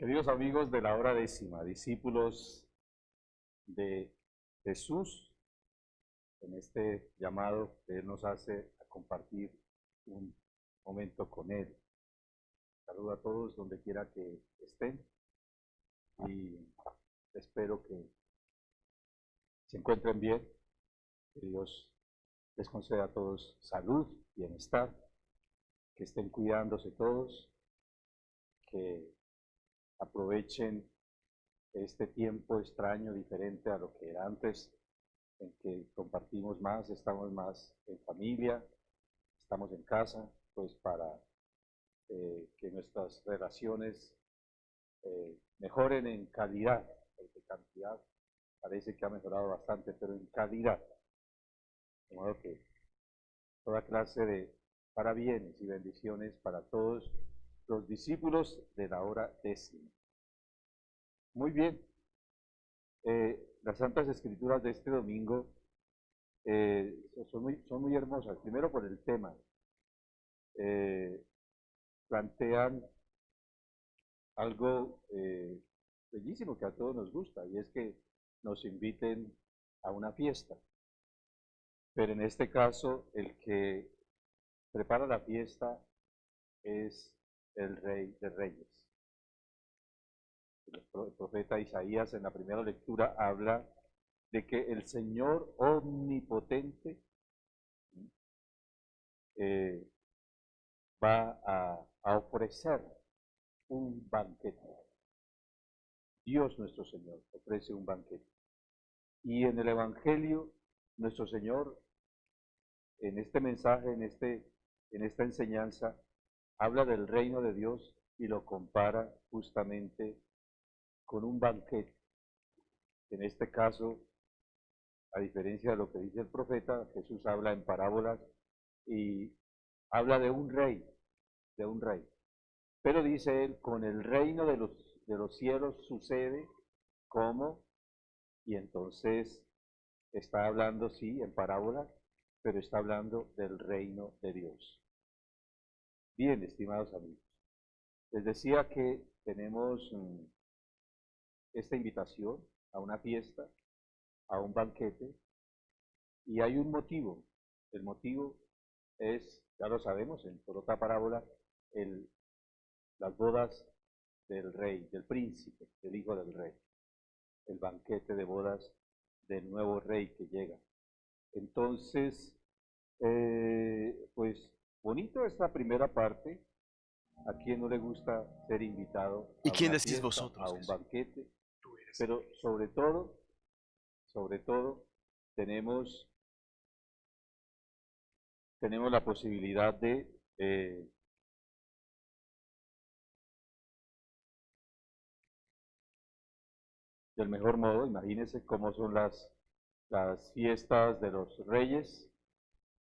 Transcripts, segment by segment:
Queridos amigos de la hora décima, discípulos de Jesús, en este llamado que Él nos hace a compartir un momento con Él. Saludo a todos donde quiera que estén y espero que se encuentren bien, que Dios les conceda a todos salud, bienestar, que estén cuidándose todos, que aprovechen este tiempo extraño, diferente a lo que era antes, en que compartimos más, estamos más en familia, estamos en casa, pues para que nuestras relaciones mejoren en calidad, porque cantidad parece que ha mejorado bastante, pero en calidad, de modo que toda clase de parabienes y bendiciones para todos los discípulos de la hora décima. Muy bien, las Santas Escrituras de este domingo son muy hermosas. Primero por el tema. Plantean algo bellísimo que a todos nos gusta, y es que nos inviten a una fiesta. Pero en este caso, el que prepara la fiesta es el Rey de Reyes. El profeta Isaías en la primera lectura habla de que el Señor omnipotente va a ofrecer un banquete. Dios nuestro Señor ofrece un banquete. Y en el Evangelio, nuestro Señor, en este mensaje, en esta enseñanza, habla del reino de Dios y lo compara justamente con un banquete. En este caso, a diferencia de lo que dice el profeta, Jesús habla en parábolas y habla de un rey, de un rey. Pero dice él, con el reino de los cielos sucede como, y entonces está hablando, sí, en parábolas, pero está hablando del reino de Dios. Bien, estimados amigos, les decía que tenemos esta invitación a una fiesta, a un banquete, y hay un motivo. El motivo es, ya lo sabemos, por otra parábola, las bodas del rey, del príncipe, del hijo del rey, el banquete de bodas del nuevo rey que llega. Entonces, pues bonito esta primera parte. ¿A quién no le gusta ser invitado ¿Y a quién una decís fiesta, vosotros, a un Jesús? banquete? Tú eres el Pero sobre todo, tenemos la posibilidad de del mejor modo. Imagínense cómo son las fiestas de los reyes,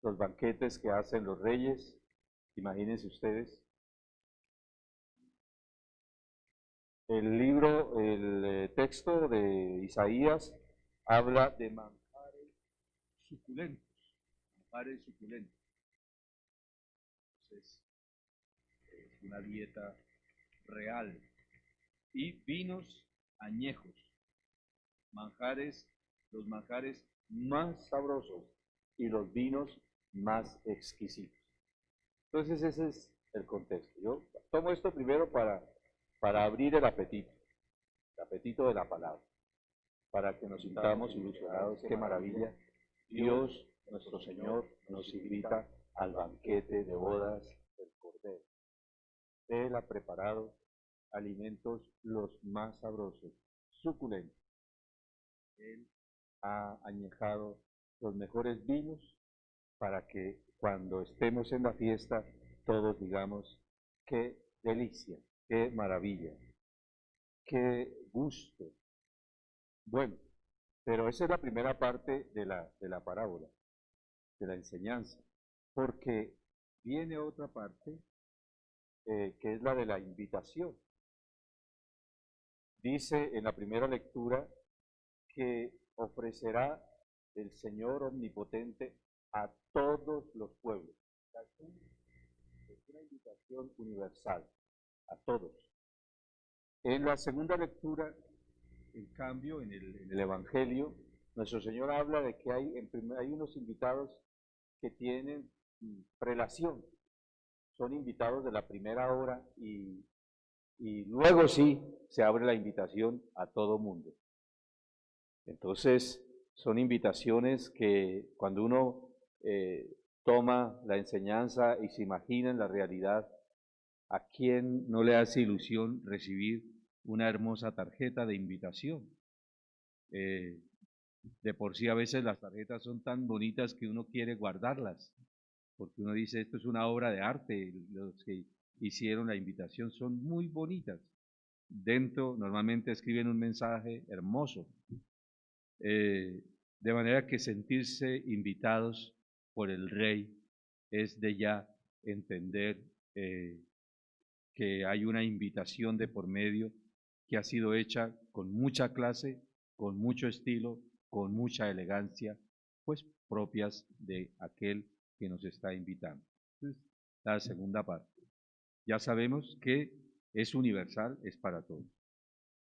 los banquetes que hacen los reyes. Imagínense ustedes. El texto de Isaías habla de manjares suculentos, manjares suculentos. Entonces, es una dieta real. Y vinos añejos, manjares, los manjares más sabrosos y los vinos más exquisitos. Entonces ese es el contexto. Yo tomo esto primero para abrir el apetito de la palabra, para que nos sintamos ilusionados. Qué maravilla. Dios, nuestro Señor, nos invita al banquete de bodas del Cordero. Él ha preparado alimentos los más sabrosos, suculentos. Él ha añejado los mejores vinos para que cuando estemos en la fiesta todos digamos, qué delicia, qué maravilla, qué gusto. Bueno, pero esa es la primera parte de la parábola, de la enseñanza, porque viene otra parte que es la de la invitación. Dice en la primera lectura que ofrecerá el Señor omnipotente a todos los pueblos. Es una invitación universal, a todos. En la segunda lectura, en cambio, en el Evangelio, nuestro Señor habla de que hay unos invitados que tienen prelación, son invitados de la primera hora y luego sí se abre la invitación a todo mundo. Entonces, son invitaciones que cuando uno toma la enseñanza y se imagina en la realidad, ¿a quién no le hace ilusión recibir una hermosa tarjeta de invitación? De por sí a veces las tarjetas son tan bonitas que uno quiere guardarlas, porque uno dice, esto es una obra de arte, los que hicieron la invitación son muy bonitas. Dentro normalmente escriben un mensaje hermoso, de manera que sentirse invitados por el Rey es de ya entender que hay una invitación de por medio que ha sido hecha con mucha clase, con mucho estilo, con mucha elegancia, pues propias de aquel que nos está invitando. Entonces, la segunda parte. Ya sabemos que es universal, es para todos.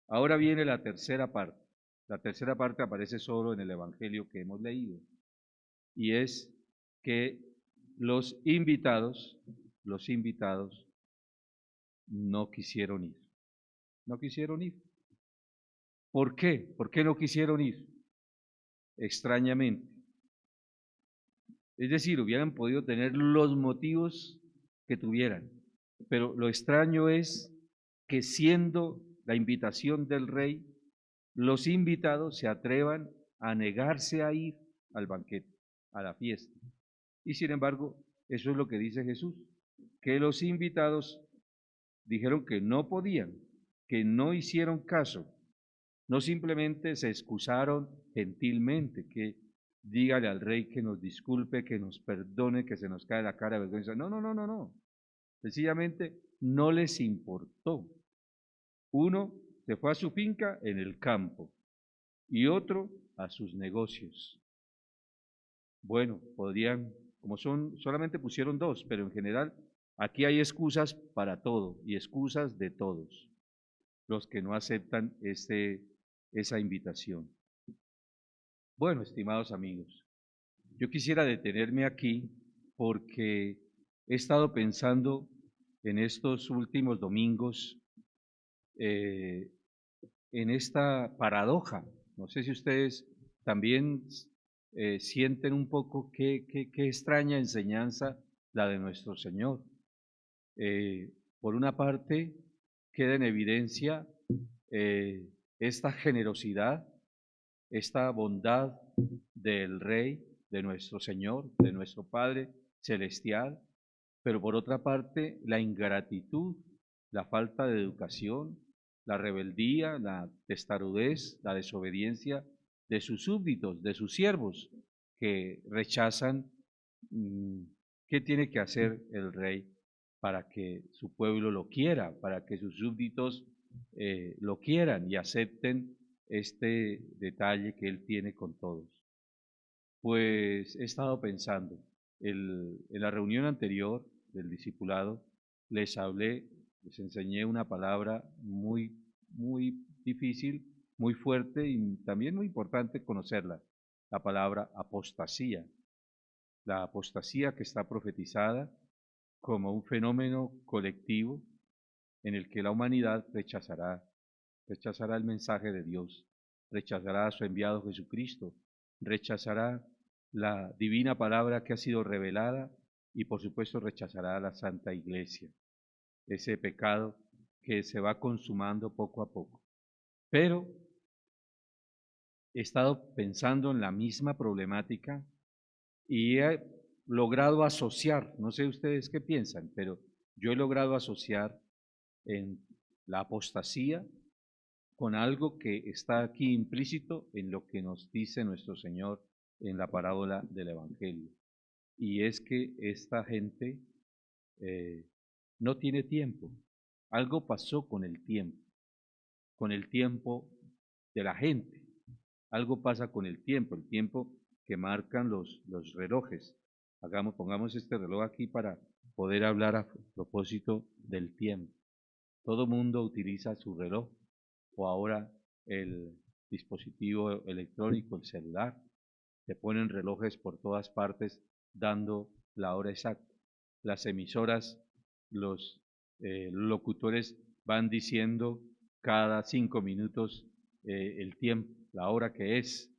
Ahora viene la tercera parte. La tercera parte aparece solo en el Evangelio que hemos leído, y es que los invitados no quisieron ir. No quisieron ir. ¿Por qué? ¿Por qué no quisieron ir? Extrañamente. Es decir, hubieran podido tener los motivos que tuvieran, pero lo extraño es que siendo la invitación del rey, los invitados se atrevan a negarse a ir al banquete, a la fiesta. Y sin embargo, eso es lo que dice Jesús, que los invitados dijeron que no podían, que no hicieron caso, no simplemente se excusaron gentilmente, que dígale al rey que nos disculpe, que nos perdone, que se nos cae la cara de vergüenza. No, no, no, no, no. Sencillamente no les importó. Uno se fue a su finca en el campo y otro a sus negocios. Bueno, podrían, como son, solamente pusieron dos, pero en general aquí hay excusas para todo y excusas de todos los que no aceptan esa invitación. Bueno, estimados amigos, yo quisiera detenerme aquí porque he estado pensando en estos últimos domingos en esta paradoja. No sé si ustedes también sienten un poco qué extraña enseñanza la de nuestro Señor. Por una parte, queda en evidencia esta generosidad, esta bondad del Rey, de nuestro Señor, de nuestro Padre Celestial, pero por otra parte, la ingratitud, la falta de educación, la rebeldía, la testarudez, la desobediencia de sus súbditos, de sus siervos, que rechazan qué tiene que hacer el Rey para que su pueblo lo quiera, para que sus súbditos lo quieran y acepten este detalle que Él tiene con todos. Pues he estado pensando, en la reunión anterior del discipulado les hablé, les enseñé una palabra muy difícil, muy fuerte y también muy importante conocerla, la palabra apostasía. La apostasía que está profetizada como un fenómeno colectivo en el que la humanidad rechazará el mensaje de Dios, rechazará a su enviado Jesucristo, rechazará la divina palabra que ha sido revelada y por supuesto rechazará a la Santa Iglesia, ese pecado que se va consumando poco a poco. Pero he estado pensando en la misma problemática y he logrado asociar, no sé ustedes qué piensan, pero yo he logrado asociar en la apostasía con algo que está aquí implícito en lo que nos dice nuestro Señor en la parábola del Evangelio. Y es que esta gente no tiene tiempo. Algo pasó con el tiempo de la gente. Algo pasa con el tiempo que marcan los relojes. Pongamos este reloj aquí para poder hablar a propósito del tiempo. Todo mundo utiliza su reloj o ahora el dispositivo electrónico, el celular. Se ponen relojes por todas partes dando la hora exacta. Las emisoras, los locutores van diciendo cada 5 minutos el tiempo, la hora que es.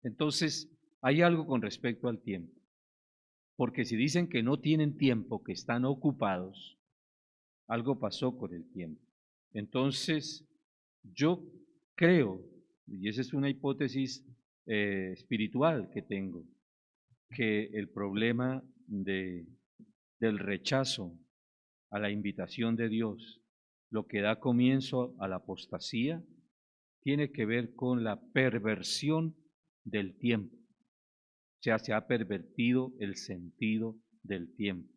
Entonces, hay algo con respecto al tiempo. Porque si dicen que no tienen tiempo, que están ocupados, algo pasó con el tiempo. Entonces, yo creo, y esa es una hipótesis espiritual que tengo, que el problema del rechazo a la invitación de Dios, lo que da comienzo a la apostasía, tiene que ver con la perversión del tiempo. O sea, se ha pervertido el sentido del tiempo.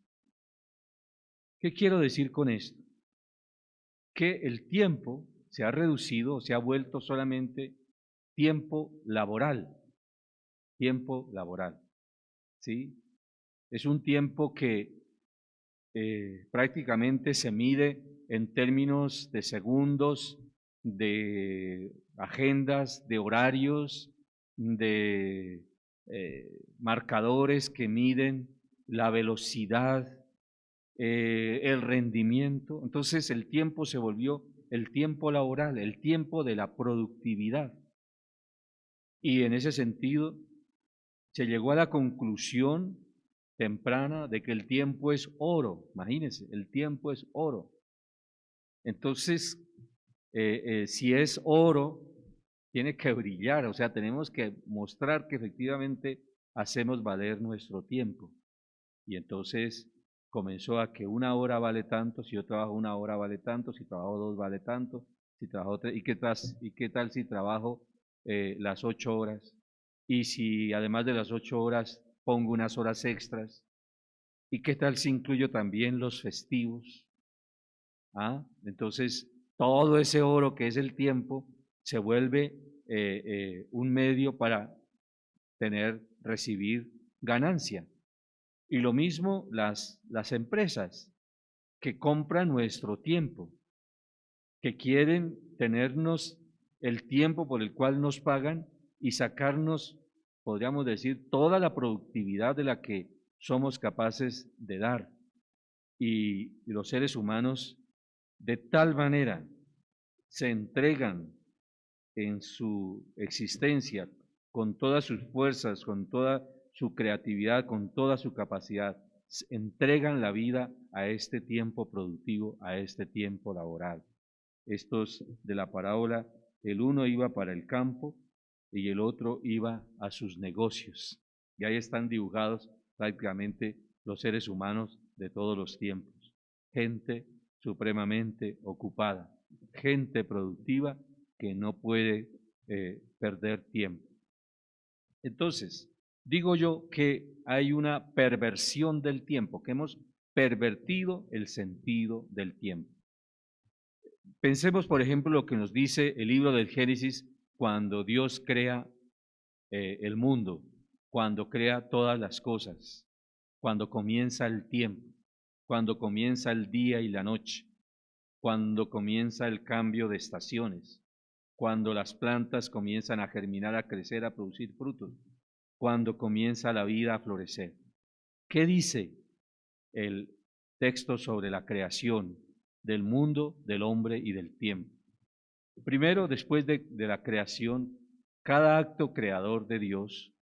¿Qué quiero decir con esto? Que el tiempo se ha reducido, se ha vuelto solamente tiempo laboral, ¿sí? Es un tiempo que prácticamente se mide en términos de segundos, de agendas, de horarios, de marcadores que miden la velocidad, el rendimiento. Entonces el tiempo se volvió el tiempo laboral, el tiempo de la productividad. Y en ese sentido se llegó a la conclusión temprana de que el tiempo es oro. Imagínense, el tiempo es oro. Entonces, si es oro, tiene que brillar, o sea, tenemos que mostrar que efectivamente hacemos valer nuestro tiempo. Y entonces comenzó a que una hora vale tanto, si yo trabajo una hora vale tanto, si trabajo 2 vale tanto, si trabajo 3, y qué tal si trabajo las 8 horas, y si además de las 8 horas pongo unas horas extras, y qué tal si incluyo también los festivos. Entonces todo ese oro que es el tiempo se vuelve un medio para recibir ganancia. Y lo mismo las empresas que compran nuestro tiempo, que quieren tenernos el tiempo por el cual nos pagan y sacarnos, podríamos decir, toda la productividad de la que somos capaces de dar. Y los seres humanos de tal manera se entregan en su existencia con todas sus fuerzas, con toda su creatividad, con toda su capacidad, entregan la vida a este tiempo productivo, a este tiempo laboral. Estos de la parábola, el uno iba para el campo y el otro iba a sus negocios. Y ahí están dibujados prácticamente los seres humanos de todos los tiempos. Gente supremamente ocupada, gente productiva que no puede perder tiempo. Entonces, digo yo que hay una perversión del tiempo, que hemos pervertido el sentido del tiempo. Pensemos, por ejemplo, lo que nos dice el libro del Génesis cuando Dios crea el mundo, cuando crea todas las cosas, cuando comienza el tiempo, cuando comienza el día y la noche, cuando comienza el cambio de estaciones, cuando las plantas comienzan a germinar, a crecer, a producir frutos, cuando comienza la vida a florecer. ¿Qué dice el texto sobre la creación del mundo, del hombre y del tiempo? Primero, después de la creación, cada acto creador de Dios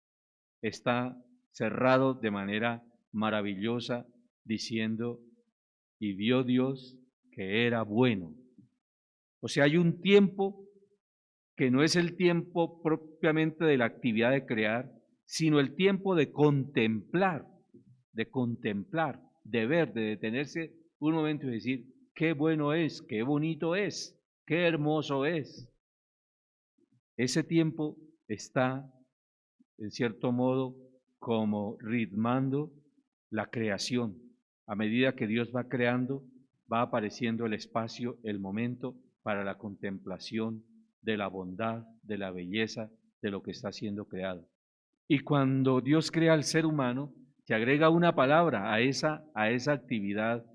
está cerrado de manera maravillosa diciendo, y vio Dios que era bueno. O sea, hay un tiempo que no es el tiempo propiamente de la actividad de crear, sino el tiempo de contemplar, de ver, de detenerse un momento y decir, qué bueno es, qué bonito es, qué hermoso es. Ese tiempo está, en cierto modo, como ritmando la creación. A medida que Dios va creando, va apareciendo el espacio, el momento para la contemplación de la bondad, de la belleza de lo que está siendo creado. Y cuando Dios crea al ser humano, se agrega una palabra a esa actividad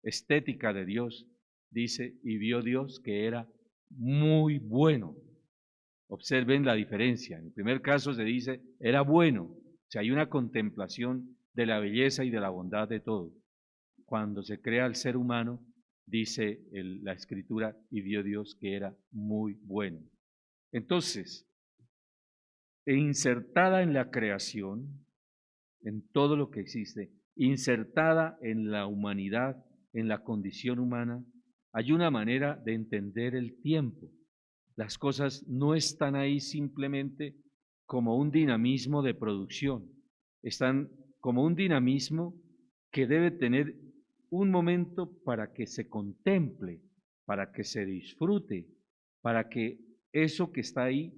estética de Dios, dice, y vio Dios que era muy bueno. Observen la diferencia. En el primer caso se dice, era bueno. O sea, hay una contemplación de la belleza y de la bondad de todo. Cuando se crea el ser humano, dice la Escritura, y vio Dios que era muy bueno. Entonces, insertada en la creación, en todo lo que existe, insertada en la humanidad, en la condición humana, hay una manera de entender el tiempo. Las cosas no están ahí simplemente como un dinamismo de producción, están como un dinamismo que debe tener un momento para que se contemple, para que se disfrute, para que eso que está ahí,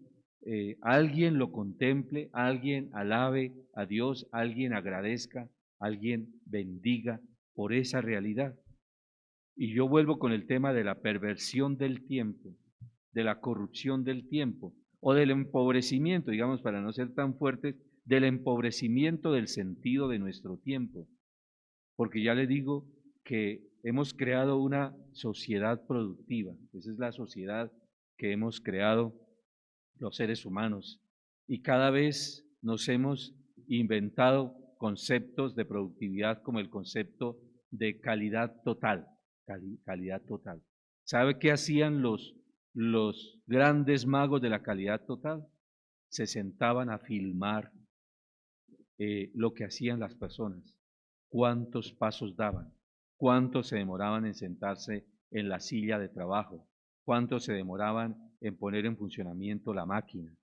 alguien lo contemple, alguien alabe a Dios, alguien agradezca, alguien bendiga por esa realidad. Y yo vuelvo con el tema de la perversión del tiempo, de la corrupción del tiempo, o del empobrecimiento, digamos, para no ser tan fuertes, del empobrecimiento del sentido de nuestro tiempo. Porque ya le digo que hemos creado una sociedad productiva, esa es la sociedad que hemos creado los seres humanos, y cada vez nos hemos inventado conceptos de productividad como el concepto de calidad total, calidad total. ¿Sabe qué hacían los grandes magos de la calidad total? Se sentaban a filmar lo que hacían las personas, cuántos pasos daban, cuánto se demoraban en sentarse en la silla de trabajo, cuánto se demoraban en poner en funcionamiento la máquina,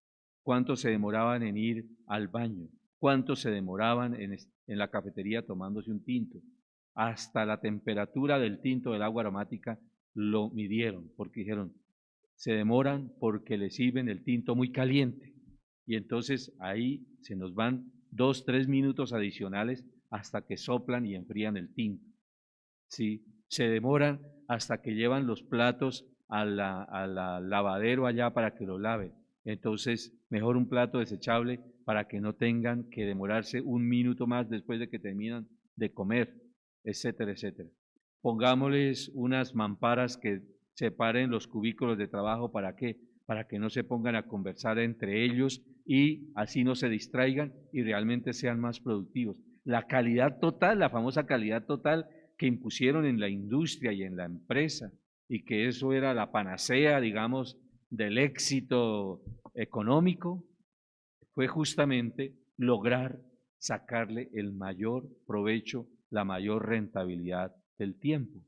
cuánto se demoraban en ir al baño, cuánto se demoraban en la cafetería tomándose un tinto. Hasta la temperatura del tinto del agua aromática lo midieron, porque dijeron, se demoran porque le sirven el tinto muy caliente. Y entonces ahí se nos van 2, 3 minutos adicionales hasta que soplan y enfrían el tinto. ¿Sí? Se demoran hasta que llevan los platos a la lavadero allá para que lo laven. Entonces, mejor un plato desechable para que no tengan que demorarse un minuto más después de que terminan de comer, etcétera, etcétera. Pongámosles unas mamparas que separen los cubículos de trabajo. ¿Para qué? Para que no se pongan a conversar entre ellos y así no se distraigan y realmente sean más productivos. La calidad total, la famosa calidad total que impusieron en la industria y en la empresa, y que eso era la panacea, digamos, del éxito económico, fue justamente lograr sacarle el mayor provecho, la mayor rentabilidad del tiempo.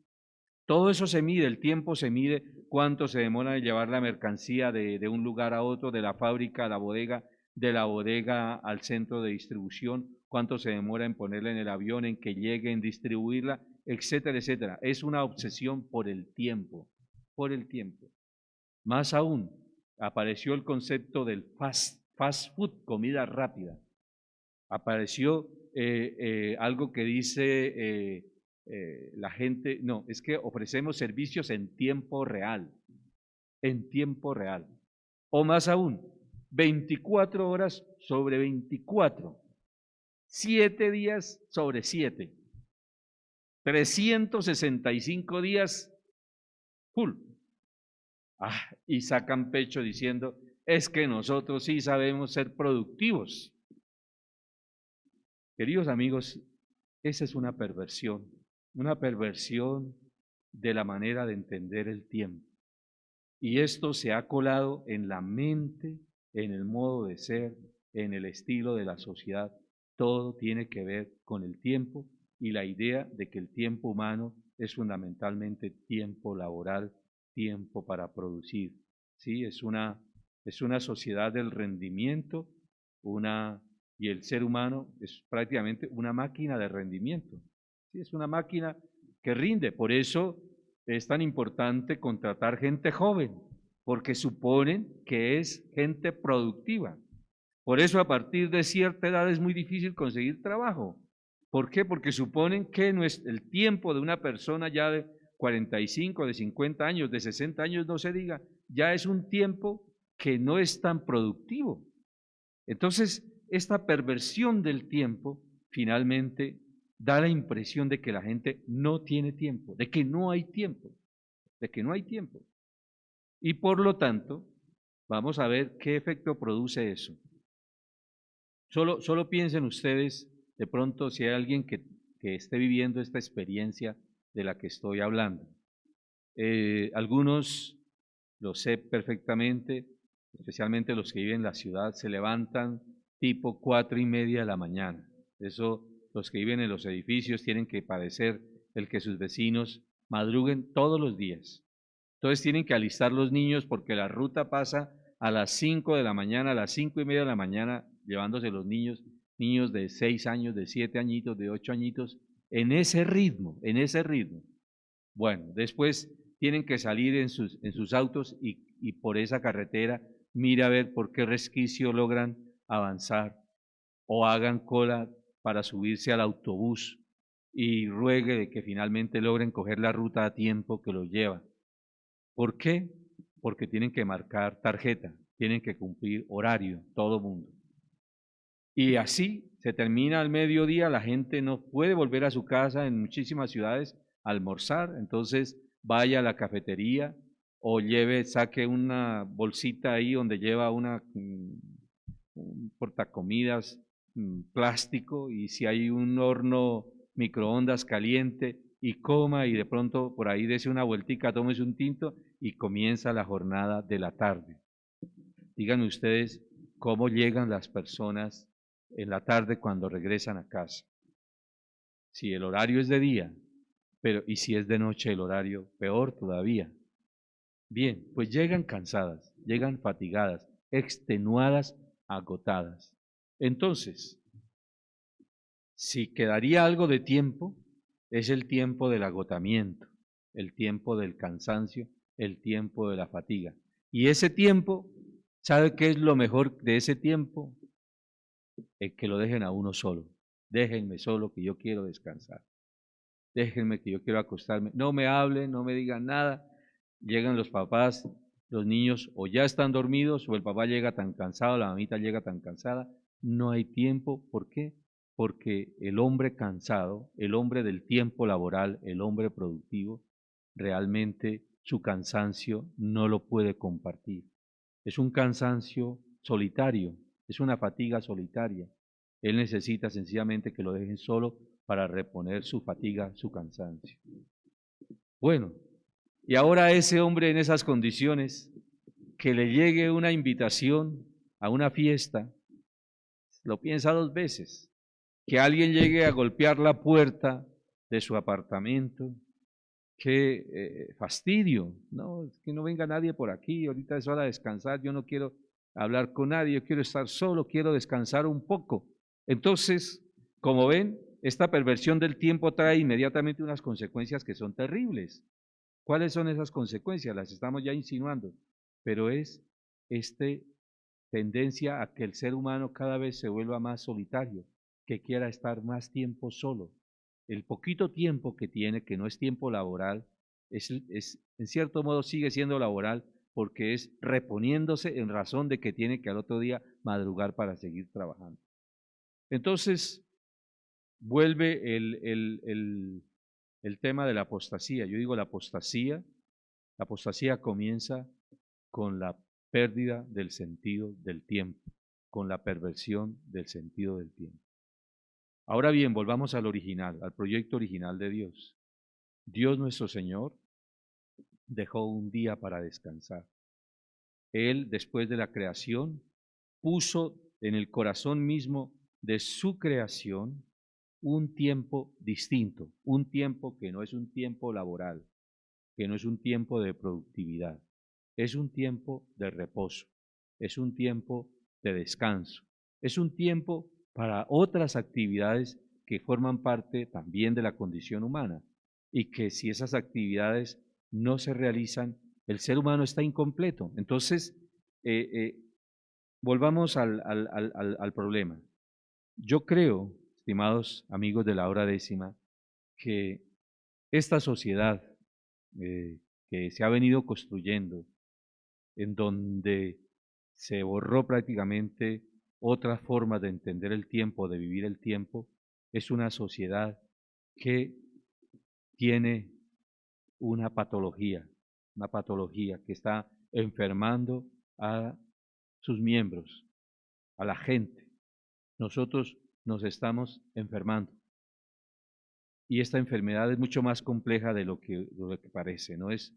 Todo eso se mide, el tiempo se mide, cuánto se demora en llevar la mercancía de un lugar a otro, de la fábrica a la bodega, de la bodega al centro de distribución, cuánto se demora en ponerla en el avión, en que llegue, en distribuirla, etcétera, etcétera. Es una obsesión por el tiempo, por el tiempo. Más aún, apareció el concepto del fast food, comida rápida. Apareció algo que dice la gente, no, es que ofrecemos servicios en tiempo real, o más aún, 24 horas sobre 24, 7 días sobre 7, 365 días full. Y sacan pecho diciendo, es que nosotros sí sabemos ser productivos. Queridos amigos, esa es una perversión de la manera de entender el tiempo. Y esto se ha colado en la mente, en el modo de ser, en el estilo de la sociedad. Todo tiene que ver con el tiempo y la idea de que el tiempo humano es fundamentalmente tiempo laboral, tiempo para producir. ¿Sí? Es una sociedad del rendimiento, y el ser humano es prácticamente una máquina de rendimiento. ¿Sí? Es una máquina que rinde. Por eso es tan importante contratar gente joven, porque suponen que es gente productiva. Por eso a partir de cierta edad es muy difícil conseguir trabajo. ¿Por qué? Porque suponen que el tiempo de una persona ya de 45, de 50 años, de 60 años, no se diga, ya es un tiempo que no es tan productivo. Entonces, esta perversión del tiempo finalmente da la impresión de que la gente no tiene tiempo, de que no hay tiempo, de que no hay tiempo. Y por lo tanto, vamos a ver qué efecto produce eso. Solo piensen ustedes, de pronto, si hay alguien que esté viviendo esta experiencia de la que estoy hablando. Algunos, lo sé perfectamente, especialmente los que viven en la ciudad, se levantan tipo 4:30 de la mañana. Eso, los que viven en los edificios tienen que padecer el que sus vecinos madruguen todos los días. Entonces tienen que alistar los niños porque la ruta pasa a las 5 de la mañana, a las 5:30 de la mañana, llevándose los niños, niños de 6 años, de 7 añitos, de 8 añitos, en ese ritmo, en ese ritmo. Bueno, después tienen que salir en sus autos y por esa carretera, mira a ver por qué resquicio logran avanzar o hagan cola para subirse al autobús y ruegue de que finalmente logren coger la ruta a tiempo que los lleva. ¿Por qué? Porque tienen que marcar tarjeta, tienen que cumplir horario, todo mundo. Y así se termina al mediodía, la gente no puede volver a su casa en muchísimas ciudades a almorzar, entonces vaya a la cafetería o saque una bolsita ahí donde lleva un portacomidas plástico y si hay un horno microondas caliente y coma y de pronto por ahí dese una vueltica, tómese un tinto y comienza la jornada de la tarde. Díganme ustedes cómo llegan las personas en la tarde cuando regresan a casa. Si el horario es de día, pero y si es de noche el horario, peor todavía. Bien, pues llegan cansadas, llegan fatigadas, extenuadas, agotadas. Entonces, si quedaría algo de tiempo, es el tiempo del agotamiento, el tiempo del cansancio, el tiempo de la fatiga. Y ese tiempo, ¿sabe qué es lo mejor de ese tiempo? El que lo dejen a uno solo. Déjenme solo que yo quiero descansar. Déjenme que yo quiero acostarme. No me hablen, no me digan nada. Llegan los papás, los niños o ya están dormidos o el papá llega tan cansado, la mamita llega tan cansada. No hay tiempo. ¿Por qué? Porque el hombre cansado, el hombre del tiempo laboral, el hombre productivo, realmente su cansancio no lo puede compartir. Es un cansancio solitario, es una fatiga solitaria. Él necesita sencillamente que lo dejen solo para reponer su fatiga, su cansancio. Bueno, y ahora ese hombre en esas condiciones, que le llegue una invitación a una fiesta, lo piensa dos veces. Que alguien llegue a golpear la puerta de su apartamento, qué fastidio, no, que no venga nadie por aquí, ahorita es hora de descansar, yo no quiero hablar con nadie, yo quiero estar solo, quiero descansar un poco. Entonces, como ven, esta perversión del tiempo trae inmediatamente unas consecuencias que son terribles. ¿Cuáles son esas consecuencias? Las estamos ya insinuando, pero es este tendencia a que el ser humano cada vez se vuelva más solitario, que quiera estar más tiempo solo. El poquito tiempo que tiene, que no es tiempo laboral, en cierto modo sigue siendo laboral porque es reponiéndose en razón de que tiene que al otro día madrugar para seguir trabajando. Entonces, vuelve el tema de la apostasía. Yo digo la apostasía comienza con la pérdida del sentido del tiempo, con la perversión del sentido del tiempo. Ahora bien, volvamos al original, al proyecto original de Dios. Dios nuestro Señor dejó un día para descansar. Él, después de la creación, puso en el corazón mismo de su creación un tiempo distinto, un tiempo que no es un tiempo laboral, que no es un tiempo de productividad, es un tiempo de reposo, es un tiempo de descanso, es un tiempo para otras actividades que forman parte también de la condición humana y que si esas actividades no se realizan, el ser humano está incompleto. Entonces, eh, eh, volvamos al problema. Yo creo, estimados amigos de la hora décima, que esta sociedad que se ha venido construyendo, en donde se borró prácticamente otra forma de entender el tiempo, de vivir el tiempo, es una sociedad que tiene una patología que está enfermando a sus miembros, a la gente. Nosotros nos estamos enfermando. Y esta enfermedad es mucho más compleja de lo que parece. No es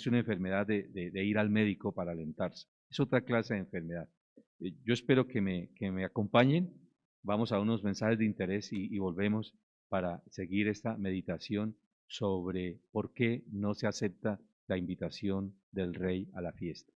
una enfermedad de ir al médico para alentarse. Es otra clase de enfermedad. Yo espero que me acompañen. Vamos a unos mensajes de interés y volvemos para seguir esta meditación sobre por qué no se acepta la invitación del rey a la fiesta.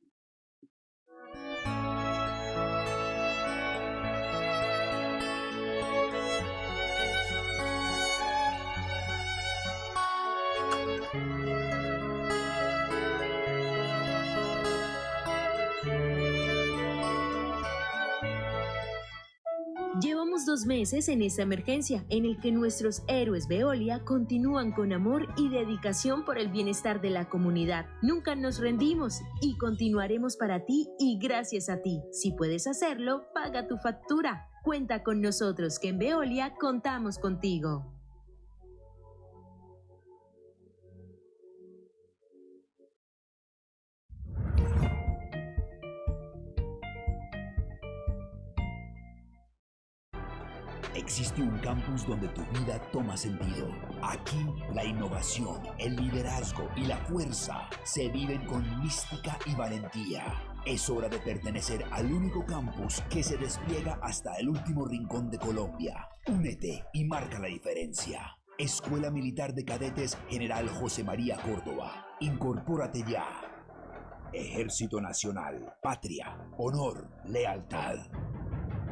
Llevamos 2 meses en esta emergencia, en el que nuestros héroes Veolia continúan con amor y dedicación por el bienestar de la comunidad. Nunca nos rendimos y continuaremos para ti y gracias a ti. Si puedes hacerlo, paga tu factura. Cuenta con nosotros, que en Veolia contamos contigo. Existe un campus donde tu vida toma sentido. Aquí la innovación, el liderazgo y la fuerza se viven con mística y valentía. Es hora de pertenecer al único campus que se despliega hasta el último rincón de Colombia. Únete y marca la diferencia. Escuela Militar de Cadetes General José María Córdoba. Incorpórate ya. Ejército Nacional, patria, honor, lealtad.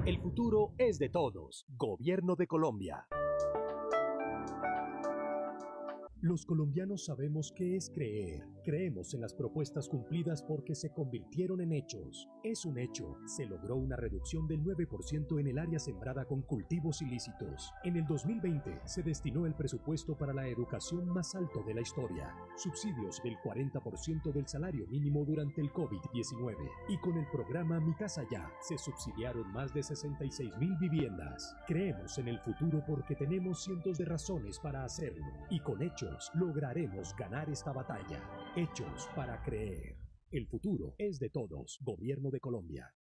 El futuro es de todos. Gobierno de Colombia. Los colombianos sabemos qué es creer. Creemos en las propuestas cumplidas porque se convirtieron en hechos. Es un hecho. Se logró una reducción del 9% en el área sembrada con cultivos ilícitos. En el 2020 se destinó el presupuesto para la educación más alto de la historia. Subsidios del 40% del salario mínimo durante el COVID-19. Y con el programa Mi Casa Ya se subsidiaron más de 66,000 viviendas. Creemos en el futuro porque tenemos cientos de razones para hacerlo. Y con hechos lograremos ganar esta batalla. Hechos para creer. El futuro es de todos. Gobierno de Colombia.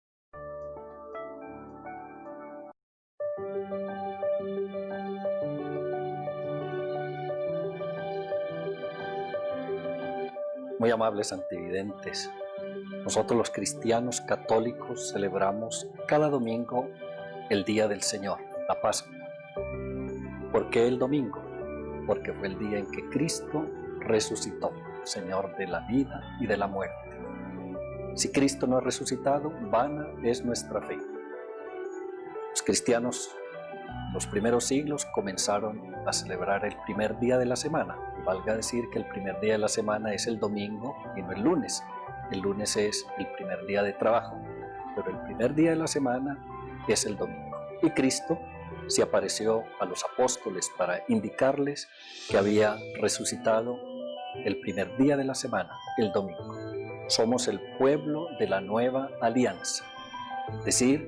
Muy amables antividentes, nosotros los cristianos católicos celebramos cada domingo el Día del Señor, la Pascua. ¿Por qué el domingo? Porque fue el día en que Cristo resucitó, Señor de la vida y de la muerte. Si Cristo no ha resucitado, vana es nuestra fe. Los cristianos, los primeros siglos, comenzaron a celebrar el primer día de la semana. Valga decir que el primer día de la semana es el domingo y no el lunes. El lunes es el primer día de trabajo, pero el primer día de la semana es el domingo. Y Cristo se apareció a los apóstoles para indicarles que había resucitado el primer día de la semana, el domingo. Somos el pueblo de la nueva alianza. Es decir,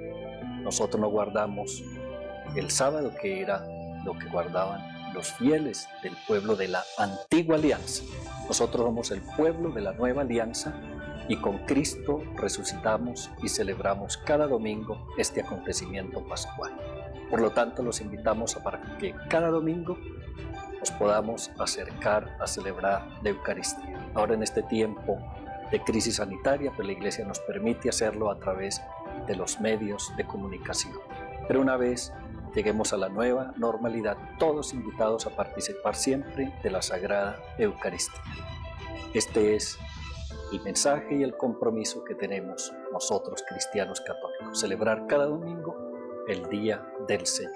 nosotros no guardamos el sábado, que era lo que guardaban los fieles del pueblo de la antigua alianza. Nosotros somos el pueblo de la nueva alianza y con Cristo resucitamos y celebramos cada domingo este acontecimiento pascual. Por lo tanto, los invitamos a para que cada domingo nos podamos acercar a celebrar la Eucaristía. Ahora, en este tiempo de crisis sanitaria, pues la Iglesia nos permite hacerlo a través de los medios de comunicación. Pero una vez lleguemos a la nueva normalidad, todos invitados a participar siempre de la Sagrada Eucaristía. Este es el mensaje y el compromiso que tenemos nosotros, cristianos católicos: celebrar cada domingo el Día del Señor.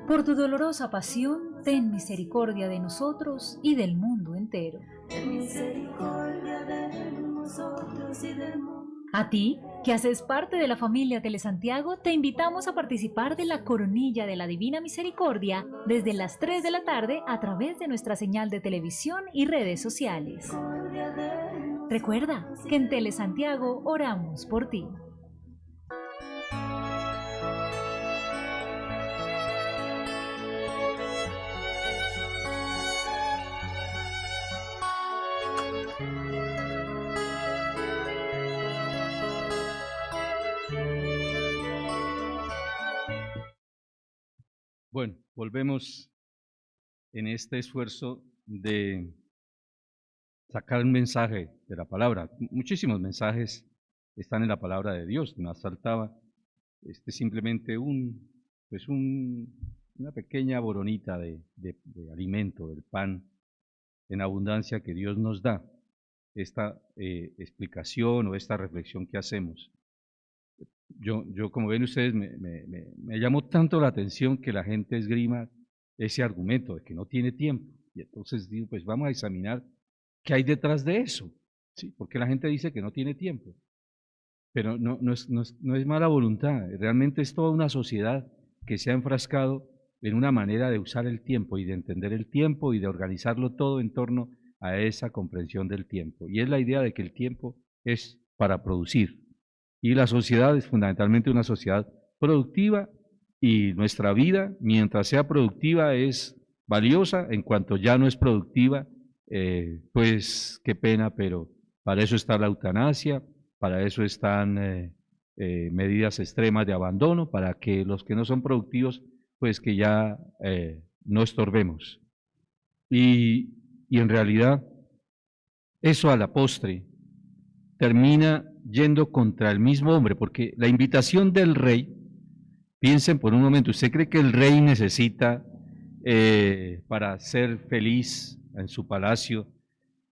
Por tu dolorosa pasión, ten misericordia de nosotros y del mundo entero. Ten misericordia de nosotros y del mundo A ti, que haces parte de la familia Telesantiago, te invitamos a participar de la Coronilla de la Divina Misericordia desde las 3 de la tarde a través de nuestra señal de televisión y redes sociales. Recuerda que en Telesantiago oramos por ti. Bueno, volvemos en este esfuerzo de sacar un mensaje de la palabra. Muchísimos mensajes están en la palabra de Dios. Nos faltaba simplemente una pequeña boronita de alimento, del pan en abundancia que Dios nos da. Esta explicación o esta reflexión que hacemos. Yo como ven ustedes, me llamó tanto la atención que la gente esgrima ese argumento de que no tiene tiempo. Y entonces digo, pues vamos a examinar qué hay detrás de eso. ¿Sí? Porque la gente dice que no tiene tiempo. Pero no es mala voluntad, realmente es toda una sociedad que se ha enfrascado en una manera de usar el tiempo y de entender el tiempo y de organizarlo todo en torno a esa comprensión del tiempo. Y es la idea de que el tiempo es para producir. Y la sociedad es fundamentalmente una sociedad productiva y nuestra vida, mientras sea productiva, es valiosa. En cuanto ya no es productiva, pues qué pena, pero para eso está la eutanasia, para eso están medidas extremas de abandono, para que los que no son productivos, pues que ya no estorbemos. Y en realidad, eso a la postre termina yendo contra el mismo hombre, porque la invitación del rey, piensen por un momento, ¿usted cree que el rey necesita, para ser feliz en su palacio,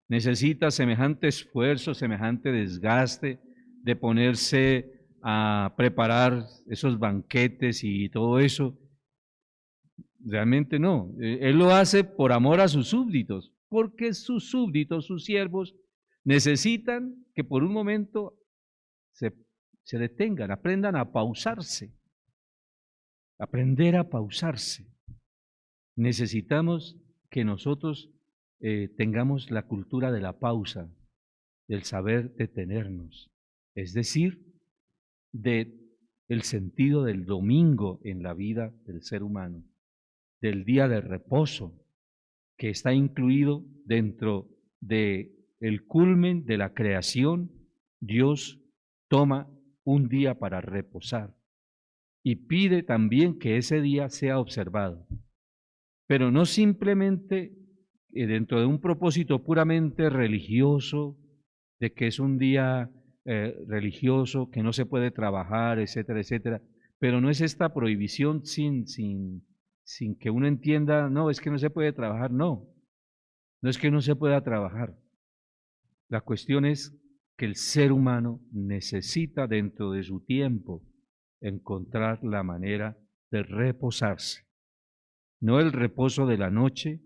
necesita semejante esfuerzo, semejante desgaste de ponerse a preparar esos banquetes y todo eso? Realmente no. Él lo hace por amor a sus súbditos, porque sus súbditos, sus siervos, necesitan que por un momento se detengan, aprendan a pausarse, aprender a pausarse. Necesitamos que nosotros tengamos la cultura de la pausa, del saber detenernos, es decir, del sentido del domingo en la vida del ser humano, del día de reposo, que está incluido dentro del culmen de la creación. Dios toma un día para reposar y pide también que ese día sea observado, pero no simplemente dentro de un propósito puramente religioso, de que es un día religioso, que no se puede trabajar, etcétera, etcétera, pero no es esta prohibición sin que uno entienda, no, es que no se puede trabajar, no es que no se pueda trabajar. La cuestión es que el ser humano necesita dentro de su tiempo encontrar la manera de reposarse. No el reposo de la noche,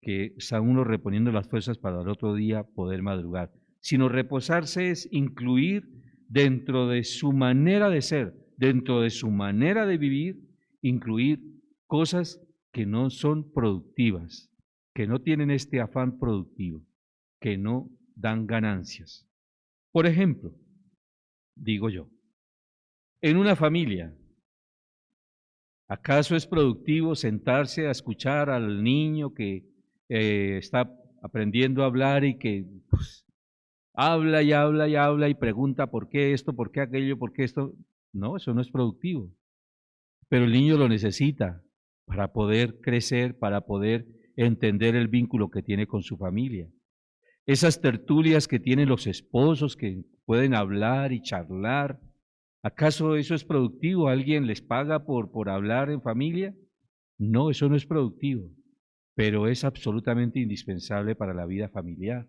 que está uno reponiendo las fuerzas para el otro día poder madrugar, sino reposarse es incluir dentro de su manera de ser, dentro de su manera de vivir, incluir cosas que no son productivas, que no tienen este afán productivo, que no dan ganancias. Por ejemplo, digo yo, en una familia, ¿acaso es productivo sentarse a escuchar al niño que está aprendiendo a hablar y que pues, habla y habla y habla y pregunta por qué esto, por qué aquello, por qué esto? No, eso no es productivo. Pero el niño lo necesita para poder crecer, para poder entender el vínculo que tiene con su familia. Esas tertulias que tienen los esposos que pueden hablar y charlar, ¿acaso eso es productivo? ¿Alguien les paga por hablar en familia? No, eso no es productivo, pero es absolutamente indispensable para la vida familiar.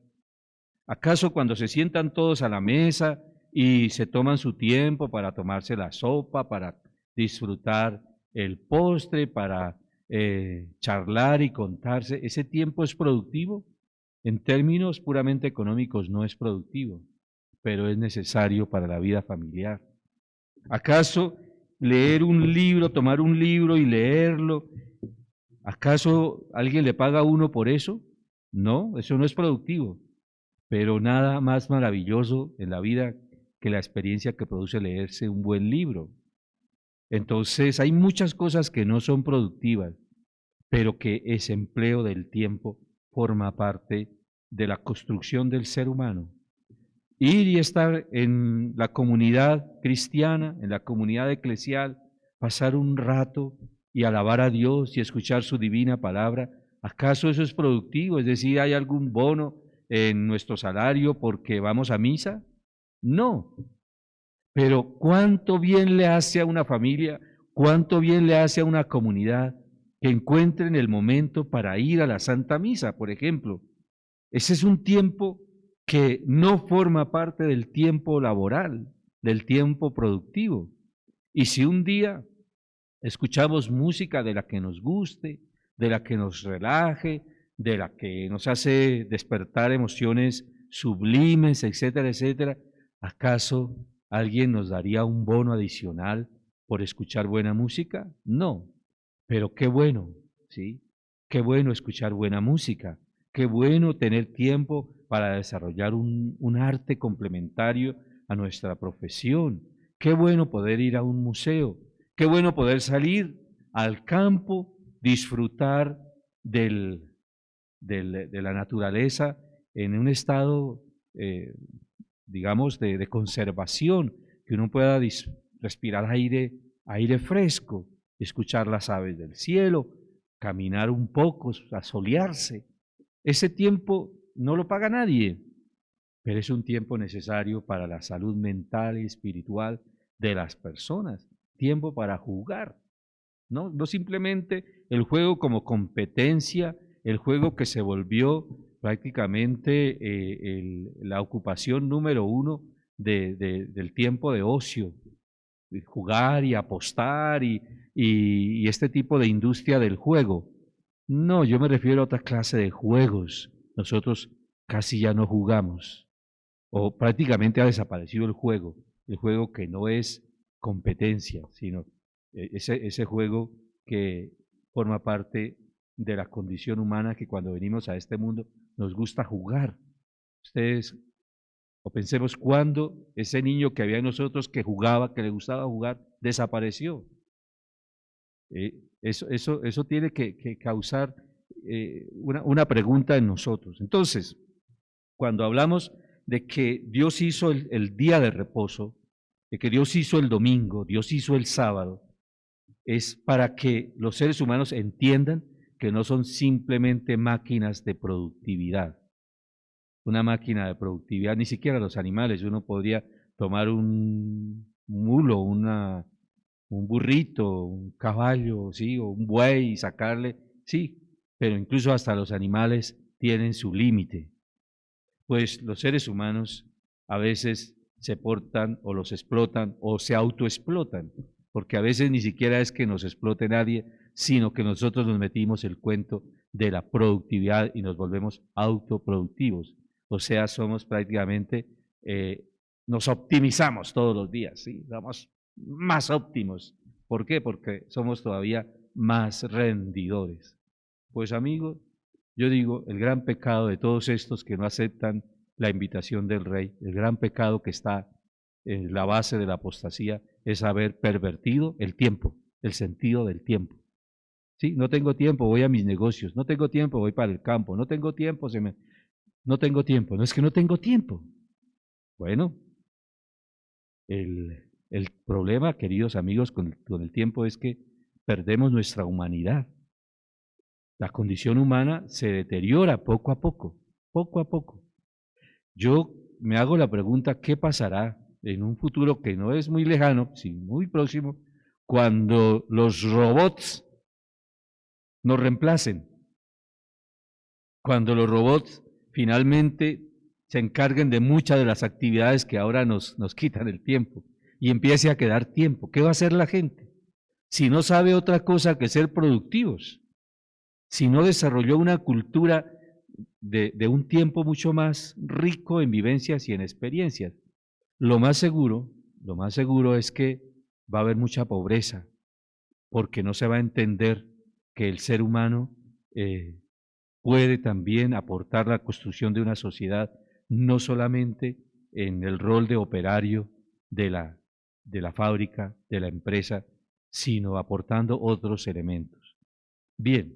¿Acaso cuando se sientan todos a la mesa y se toman su tiempo para tomarse la sopa, para disfrutar el postre, para charlar y contarse, ese tiempo es productivo? En términos puramente económicos no es productivo, pero es necesario para la vida familiar. ¿Acaso leer un libro, tomar un libro y leerlo, acaso alguien le paga a uno por eso? No, eso no es productivo, pero nada más maravilloso en la vida que la experiencia que produce leerse un buen libro. Entonces hay muchas cosas que no son productivas, pero que ese empleo del tiempo forma parte de la construcción del ser humano. Ir y estar en la comunidad cristiana, en la comunidad eclesial, pasar un rato y alabar a Dios y escuchar su divina palabra, ¿acaso eso es productivo? Es decir, ¿hay algún bono en nuestro salario porque vamos a misa? No. Pero ¿cuánto bien le hace a una familia, cuánto bien le hace a una comunidad que encuentren el momento para ir a la Santa Misa, por ejemplo? Ese es un tiempo que no forma parte del tiempo laboral, del tiempo productivo. Y si un día escuchamos música de la que nos guste, de la que nos relaje, de la que nos hace despertar emociones sublimes, etcétera, etcétera, ¿acaso alguien nos daría un bono adicional por escuchar buena música? No, pero qué bueno, ¿sí? Qué bueno escuchar buena música, qué bueno tener tiempo para desarrollar un arte complementario a nuestra profesión, qué bueno poder ir a un museo, qué bueno poder salir al campo, disfrutar de la naturaleza en un estado, digamos, de conservación, que uno pueda respirar aire fresco, escuchar las aves del cielo, caminar un poco, asolearse. Ese tiempo no lo paga nadie, pero es un tiempo necesario para la salud mental y espiritual de las personas. Tiempo para jugar, ¿no? No simplemente el juego como competencia, el juego que se volvió prácticamente la ocupación número uno del tiempo de ocio, de jugar y apostar y este tipo de industria del juego. No, yo me refiero a otra clase de juegos. Nosotros casi ya no jugamos, o prácticamente ha desaparecido el juego que no es competencia, sino ese juego que forma parte de la condición humana, que cuando venimos a este mundo nos gusta jugar. Ustedes, o pensemos cuando ese niño que había en nosotros que jugaba, que le gustaba jugar, desapareció. Eso tiene que causar una pregunta en nosotros. Entonces, cuando hablamos de que Dios hizo el día de reposo, de que Dios hizo el domingo, Dios hizo el sábado, es para que los seres humanos entiendan que no son simplemente máquinas de productividad. Una máquina de productividad, ni siquiera los animales. Uno podría tomar un mulo, un burrito, un caballo, ¿sí? O un buey y sacarle, sí, pero incluso hasta los animales tienen su límite. Pues los seres humanos a veces se portan o los explotan o se autoexplotan, porque a veces ni siquiera es que nos explote nadie, sino que nosotros nos metimos el cuento de la productividad y nos volvemos autoproductivos. O sea, somos prácticamente, nos optimizamos todos los días, ¿sí? Somos más óptimos. ¿Por qué? Porque somos todavía más rendidores. Pues amigos, yo digo, el gran pecado de todos estos que no aceptan la invitación del Rey, el gran pecado que está en la base de la apostasía, es haber pervertido el tiempo, el sentido del tiempo. Sí, no tengo tiempo, voy a mis negocios, no tengo tiempo, voy para el campo, no tengo tiempo, no tengo tiempo, no es que no tengo tiempo. Bueno, el problema, queridos amigos, con el tiempo es que perdemos nuestra humanidad. La condición humana se deteriora poco a poco, poco a poco. Yo me hago la pregunta, ¿qué pasará en un futuro que no es muy lejano, sino muy próximo, cuando los robots nos reemplacen? Cuando los robots finalmente se encarguen de muchas de las actividades que ahora nos quitan el tiempo y empiece a quedar tiempo. ¿Qué va a hacer la gente? Si no sabe otra cosa que ser productivos, si no desarrolló una cultura de un tiempo mucho más rico en vivencias y en experiencias. Lo más seguro es que va a haber mucha pobreza, porque no se va a entender que el ser humano puede también aportar la construcción de una sociedad, no solamente en el rol de operario de la fábrica, de la empresa, sino aportando otros elementos. Bien,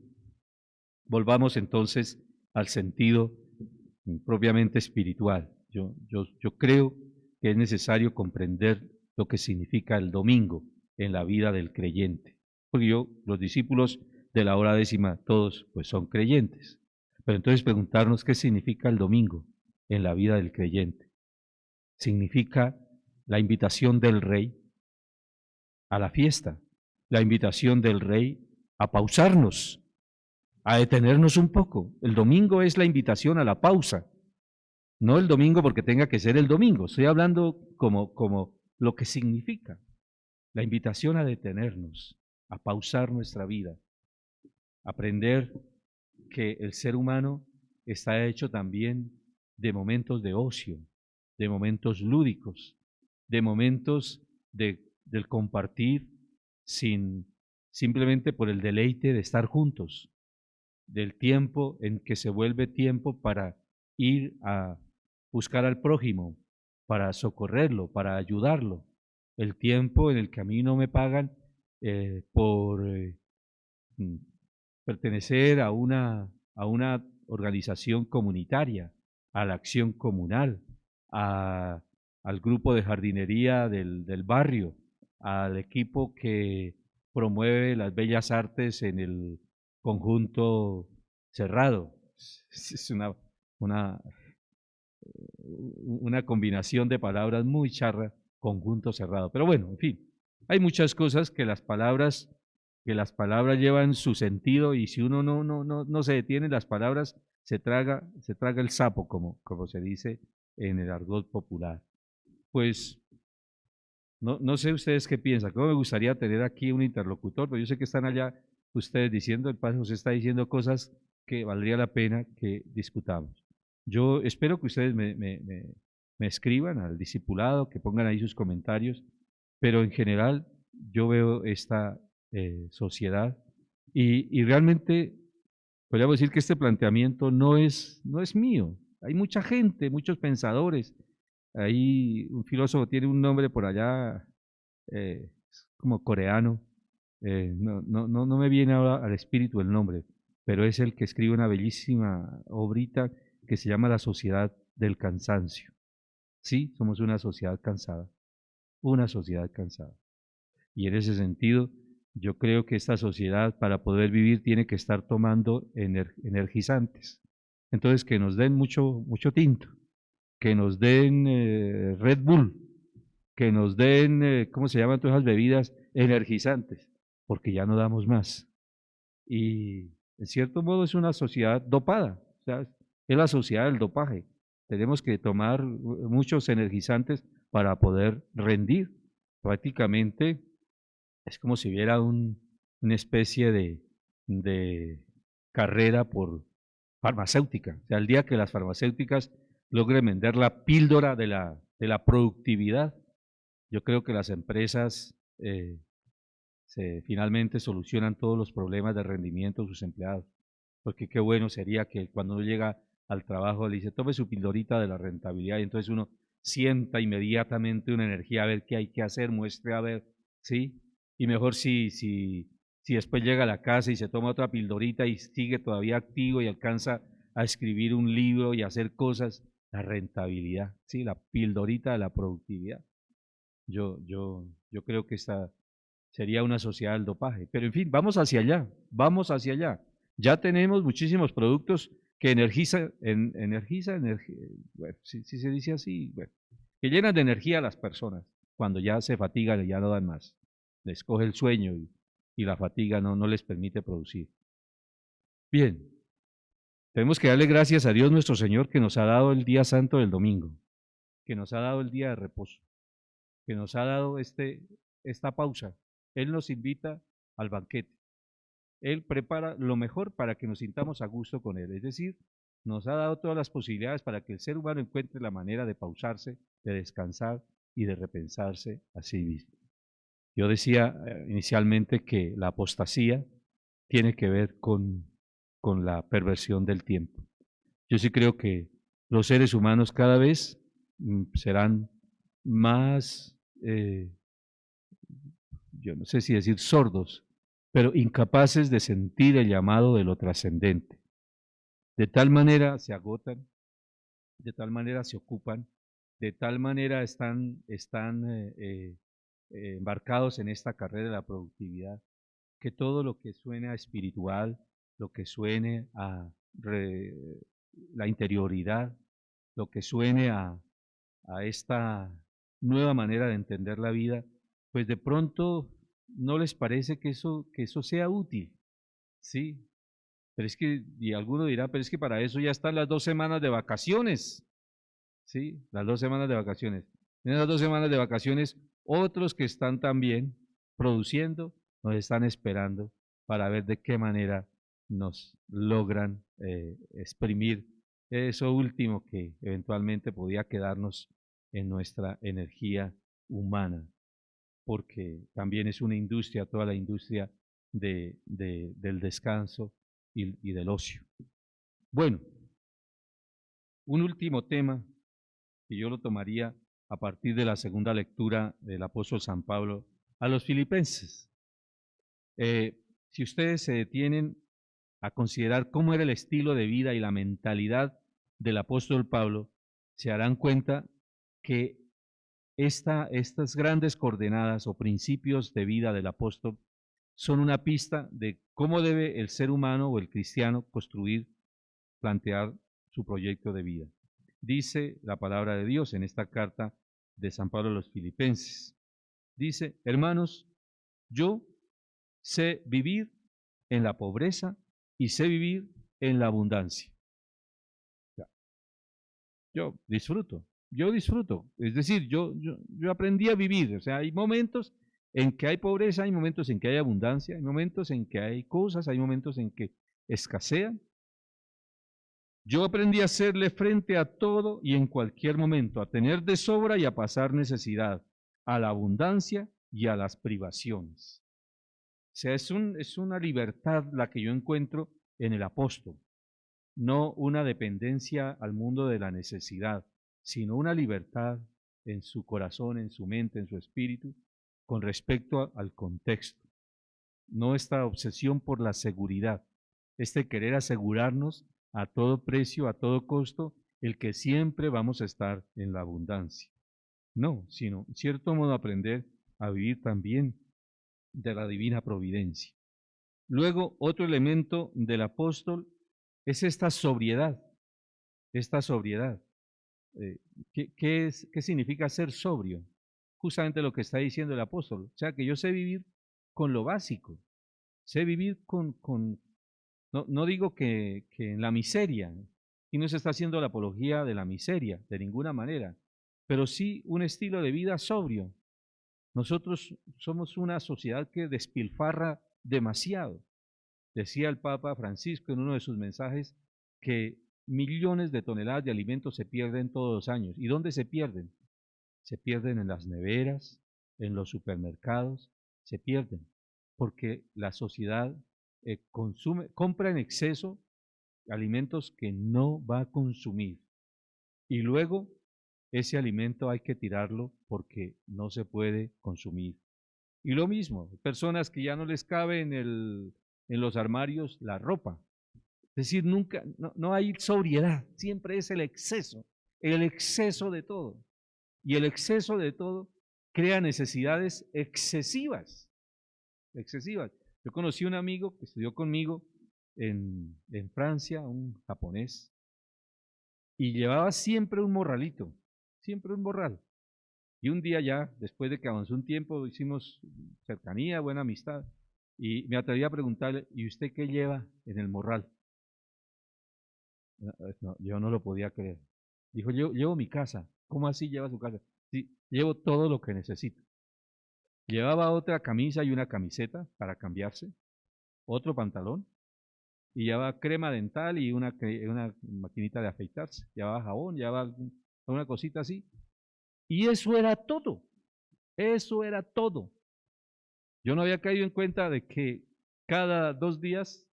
volvamos entonces al sentido propiamente espiritual. Yo creo que es necesario comprender lo que significa el domingo en la vida del creyente. Porque los discípulos de la hora décima, todos pues son creyentes. Pero entonces preguntarnos qué significa el domingo en la vida del creyente. Significa la invitación del Rey a la fiesta, la invitación del Rey a pausarnos, a detenernos un poco. El domingo es la invitación a la pausa. No el domingo porque tenga que ser el domingo. Estoy hablando como lo que significa. La invitación a detenernos, a pausar nuestra vida, aprender que el ser humano está hecho también de momentos de ocio, de momentos lúdicos, de momentos del compartir simplemente por el deleite de estar juntos, del tiempo en que se vuelve tiempo para ir a buscar al prójimo, para socorrerlo, para ayudarlo, el tiempo en el que a mí no me pagan por pertenecer a una organización comunitaria, a la acción comunal, al grupo de jardinería del barrio, al equipo que promueve las bellas artes en el conjunto cerrado. Es una combinación de palabras muy charra, conjunto cerrado. Pero bueno, en fin, hay muchas cosas que las palabras llevan su sentido y si uno no se detiene en las palabras, se traga el sapo, como se dice en el argot popular. Pues no sé ustedes qué piensan, cómo me gustaría tener aquí un interlocutor, pero yo sé que están allá ustedes diciendo, el Padre José está diciendo cosas que valdría la pena que discutamos. Yo espero que ustedes me escriban al discipulado, que pongan ahí sus comentarios, pero en general yo veo esta sociedad y realmente podríamos decir que este planteamiento no es mío. Hay mucha gente, muchos pensadores. Ahí un filósofo tiene un nombre por allá como coreano. No me viene ahora al espíritu el nombre, pero es el que escribe una bellísima obrita que se llama La Sociedad del Cansancio. Sí, somos una sociedad cansada, una sociedad cansada. Y en ese sentido, yo creo que esta sociedad para poder vivir tiene que estar tomando energizantes. Entonces, que nos den mucho tinto, que nos den Red Bull, que nos den, ¿cómo se llaman todas esas bebidas energizantes? Porque ya no damos más. Y en cierto modo es una sociedad dopada, o sea, es la sociedad del dopaje. Tenemos que tomar muchos energizantes para poder rendir. Prácticamente es como si hubiera una especie de carrera por farmacéutica. O sea, el día que las farmacéuticas logren vender la píldora de la productividad, yo creo que las empresas finalmente solucionan todos los problemas de rendimiento de sus empleados. Porque qué bueno sería que cuando uno llega al trabajo le dice, tome su pildorita de la rentabilidad, y entonces uno sienta inmediatamente una energía a ver qué hay que hacer, muestre a ver, ¿sí? Y mejor si después llega a la casa y se toma otra pildorita y sigue todavía activo y alcanza a escribir un libro y hacer cosas, la rentabilidad, ¿sí? La pildorita de la productividad. Yo creo que esta sería una sociedad del dopaje. Pero en fin, vamos hacia allá, vamos hacia allá. Ya tenemos muchísimos productos que energizan, bueno, si se dice así, bueno, que llenan de energía a las personas cuando ya se fatigan y ya no dan más. Les coge el sueño y la fatiga no les permite producir. Bien, tenemos que darle gracias a Dios nuestro Señor que nos ha dado el día santo del domingo, que nos ha dado el día de reposo, que nos ha dado esta pausa. Él nos invita al banquete. Él prepara lo mejor para que nos sintamos a gusto con Él. Es decir, nos ha dado todas las posibilidades para que el ser humano encuentre la manera de pausarse, de descansar, y de repensarse a sí mismo. Yo decía inicialmente que la apostasía tiene que ver con la perversión del tiempo. Yo sí creo que los seres humanos cada vez serán más, yo no sé si decir sordos, pero incapaces de sentir el llamado de lo trascendente. De tal manera se agotan, de tal manera se ocupan, de tal manera están embarcados en esta carrera de la productividad, que todo lo que suene a espiritual, lo que suene a la interioridad, lo que suene a esta nueva manera de entender la vida, pues de pronto no les parece que eso sea útil, ¿sí? Pero es que, y alguno dirá, pero es que para eso ya están las 2 semanas de vacaciones, ¿sí? Las 2 semanas de vacaciones. En esas 2 semanas de vacaciones, otros que están también produciendo, nos están esperando para ver de qué manera nos logran exprimir eso último que eventualmente podía quedarnos en nuestra energía humana, porque también es una industria, toda la industria del descanso y del ocio. Bueno, un último tema que yo lo tomaría a partir de la segunda lectura del apóstol San Pablo a los filipenses. Si ustedes se detienen a considerar cómo era el estilo de vida y la mentalidad del apóstol Pablo, se darán cuenta que estas grandes coordenadas o principios de vida del apóstol son una pista de cómo debe el ser humano o el cristiano construir, plantear su proyecto de vida. Dice la palabra de Dios en esta carta de San Pablo a los Filipenses. Dice, hermanos, yo sé vivir en la pobreza y sé vivir en la abundancia. Yo disfruto, es decir, yo aprendí a vivir, o sea, hay momentos en que hay pobreza, hay momentos en que hay abundancia, hay momentos en que hay cosas, hay momentos en que escasean. Yo aprendí a hacerle frente a todo y en cualquier momento, a tener de sobra y a pasar necesidad, a la abundancia y a las privaciones. O sea, es una libertad la que yo encuentro en el apóstol, no una dependencia al mundo de la necesidad, sino una libertad en su corazón, en su mente, en su espíritu, con respecto al contexto. No esta obsesión por la seguridad, este querer asegurarnos a todo precio, a todo costo, el que siempre vamos a estar en la abundancia. No, sino, en cierto modo, aprender a vivir también de la divina providencia. Luego, otro elemento del apóstol es esta sobriedad. Esta sobriedad. ¿Qué significa ser sobrio? Justamente lo que está diciendo el apóstol. O sea, que yo sé vivir con lo básico. Sé vivir no digo que en la miseria, y no se está haciendo la apología de la miseria, de ninguna manera, pero sí un estilo de vida sobrio. Nosotros somos una sociedad que despilfarra demasiado. Decía el Papa Francisco en uno de sus mensajes que millones de toneladas de alimentos se pierden todos los años. ¿Y dónde se pierden? Se pierden en las neveras, en los supermercados, se pierden, porque la sociedad compra en exceso alimentos que no va a consumir. Y luego ese alimento hay que tirarlo porque no se puede consumir. Y lo mismo, personas que ya no les cabe en los armarios la ropa. Es decir, nunca, no hay sobriedad, siempre es el exceso de todo. Y el exceso de todo crea necesidades excesivas. Yo conocí un amigo que estudió conmigo en Francia, un japonés, y llevaba siempre un morralito, siempre un morral. Y un día ya, después de que avanzó un tiempo, hicimos cercanía, buena amistad, y me atreví a preguntarle, ¿y usted qué lleva en el morral? No, yo no lo podía creer. Dijo, yo llevo mi casa. ¿Cómo así lleva su casa? Sí, llevo todo lo que necesito. Llevaba otra camisa y una camiseta para cambiarse, otro pantalón, y llevaba crema dental y una maquinita de afeitarse. Llevaba jabón, llevaba alguna cosita así. Y eso era todo. Eso era todo. Yo no había caído en cuenta de que cada 2 días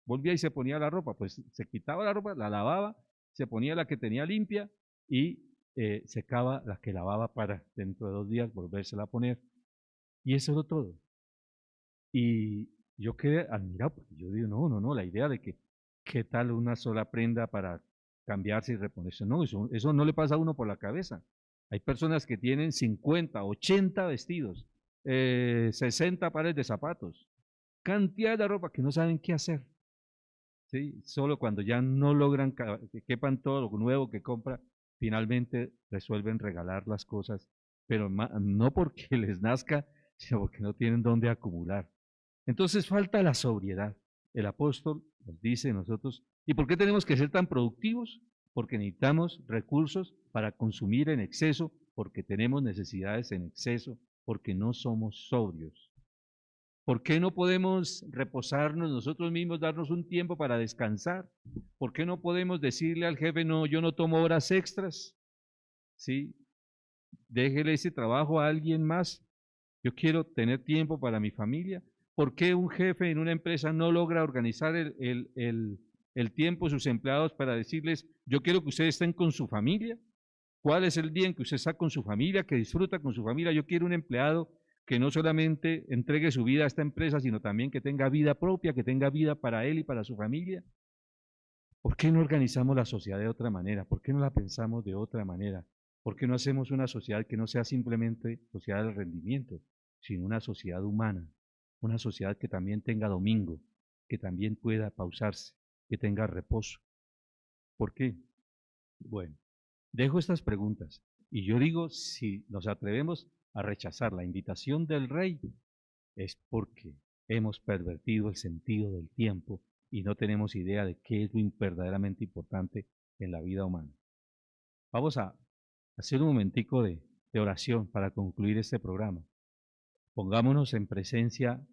volvía y se ponía la ropa. Pues se quitaba la ropa, la lavaba, se ponía la que tenía limpia y secaba la que lavaba para dentro de 2 días volvérsela a poner. Y eso era todo. Y yo quedé admirado, porque yo digo, no, la idea de que, ¿qué tal una sola prenda para cambiarse y reponerse? No, eso no le pasa a uno por la cabeza. Hay personas que tienen 50, 80 vestidos, 60 pares de zapatos, cantidad de ropa que no saben qué hacer. ¿Sí? Solo cuando ya no logran que quepan todo lo nuevo que compra, finalmente resuelven regalar las cosas, pero no porque les nazca, sino porque no tienen dónde acumular. Entonces falta la sobriedad. El apóstol nos dice nosotros, ¿y por qué tenemos que ser tan productivos? Porque necesitamos recursos para consumir en exceso, porque tenemos necesidades en exceso, porque no somos sobrios. ¿Por qué no podemos reposarnos nosotros mismos, darnos un tiempo para descansar? ¿Por qué no podemos decirle al jefe, no, yo no tomo horas extras? ¿Sí? Déjele ese trabajo a alguien más. Yo quiero tener tiempo para mi familia. ¿Por qué un jefe en una empresa no logra organizar el tiempo de sus empleados para decirles, yo quiero que ustedes estén con su familia? ¿Cuál es el día en que usted está con su familia, que disfruta con su familia? Yo quiero un empleado que no solamente entregue su vida a esta empresa, sino también que tenga vida propia, que tenga vida para él y para su familia. ¿Por qué no organizamos la sociedad de otra manera? ¿Por qué no la pensamos de otra manera? ¿Por qué no hacemos una sociedad que no sea simplemente sociedad del rendimiento, sino una sociedad humana? Una sociedad que también tenga domingo, que también pueda pausarse, que tenga reposo. ¿Por qué? Bueno, dejo estas preguntas y yo digo, si nos atrevemos a rechazar la invitación del Rey, es porque hemos pervertido el sentido del tiempo y no tenemos idea de qué es lo verdaderamente importante en la vida humana. Vamos a hacer un momentico de oración para concluir este programa. Pongámonos en presencia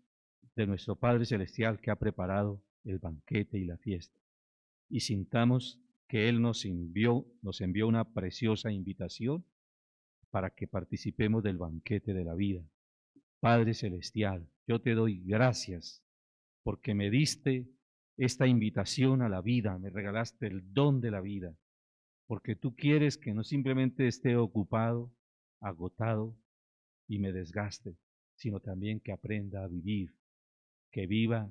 de nuestro Padre Celestial que ha preparado el banquete y la fiesta y sintamos que Él nos envió una preciosa invitación para que participemos del banquete de la vida. Padre Celestial, yo te doy gracias porque me diste esta invitación a la vida, me regalaste el don de la vida, porque tú quieres que no simplemente esté ocupado, agotado y me desgaste, sino también que aprenda a vivir, que viva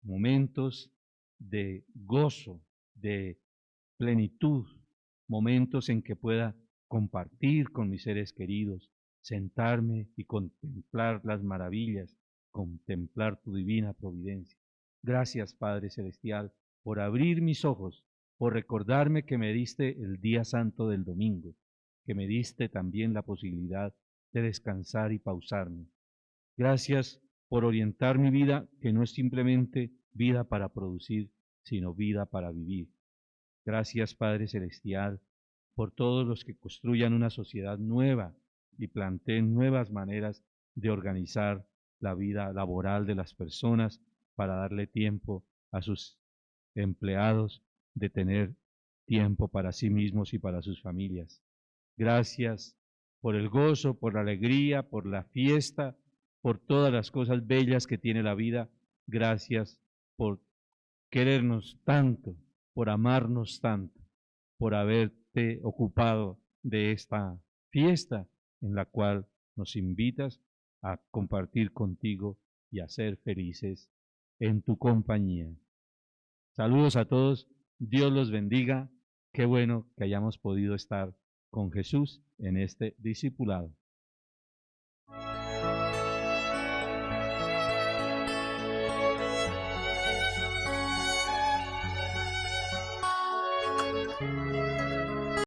momentos de gozo, de plenitud, momentos en que pueda compartir con mis seres queridos, sentarme y contemplar las maravillas, contemplar tu divina providencia. Gracias, Padre Celestial, por abrir mis ojos, por recordarme que me diste el día santo del domingo, que me diste también la posibilidad de descansar y pausarme. Gracias por orientar mi vida, que no es simplemente vida para producir, sino vida para vivir. Gracias, Padre Celestial, por todos los que construyan una sociedad nueva y planteen nuevas maneras de organizar la vida laboral de las personas para darle tiempo a sus empleados, de tener tiempo para sí mismos y para sus familias. Gracias por el gozo, por la alegría, por la fiesta, por todas las cosas bellas que tiene la vida. Gracias por querernos tanto, por amarnos tanto, por haberte ocupado de esta fiesta en la cual nos invitas a compartir contigo y a ser felices en tu compañía. Saludos a todos, Dios los bendiga, qué bueno que hayamos podido estar con Jesús en este discipulado.